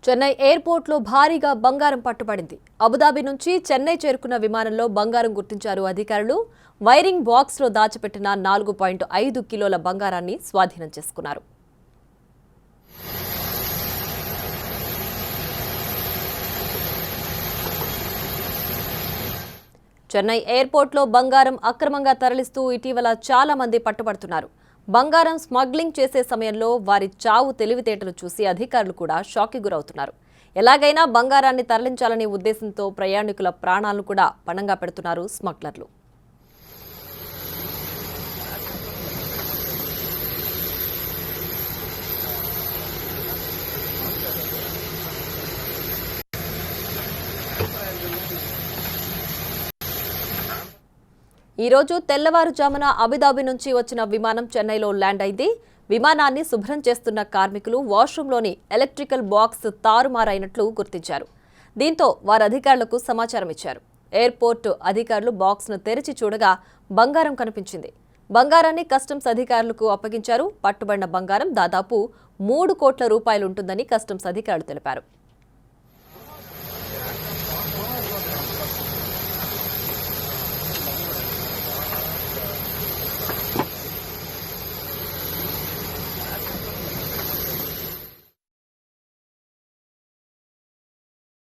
చెన్నై ఎయిర్పోర్ట్లో భారీగా బంగారం పట్టుబడింది. అబుదాబి నుంచి చెన్నై చేరుకున్న విమానంలో బంగారం గుర్తించారు అధికారులు. వైరింగ్ బాక్స్లో దాచిపెట్టిన 4.5 కిలోల బంగారాన్ని స్వాధీనం చేసుకున్నారు. చెన్నై ఎయిర్పోర్ట్లో బంగారం అక్రమంగా తరలిస్తూ ఇటీవల చాలా మంది పట్టుబడుతున్నారు. బంగారం స్మగ్లింగ్ చేసే సమయంలో వారి చావు తెలివితేటలు చూసి అధికారులు కూడా షాక్కి గురవుతున్నారు. ఎలాగైనా బంగారాన్ని తరలించాలనే ఉద్దేశంతో ప్రయాణికుల ప్రాణాలను కూడా పణంగా పెడుతున్నారు స్మగ్లర్లు. ఈ రోజు తెల్లవారుజామున అబుదాబి నుంచి వచ్చిన విమానం చెన్నైలో ల్యాండ్ అయింది. విమానాన్ని శుభ్రం చేస్తున్న కార్మికులు వాష్రూంలోని ఎలక్ట్రికల్ బాక్స్ తారుమారైనట్లు గుర్తించారు. దీంతో వారు అధికారులకు సమాచారం ఇచ్చారు. ఎయిర్పోర్టు అధికారులు బాక్స్ను తెరిచి చూడగా బంగారం కనిపించింది. బంగారాన్ని కస్టమ్స్ అధికారులకు అప్పగించారు. పట్టుబడిన బంగారం దాదాపు 3 కోట్ల రూపాయలుంటుందని కస్టమ్స్ అధికారులు తెలిపారు.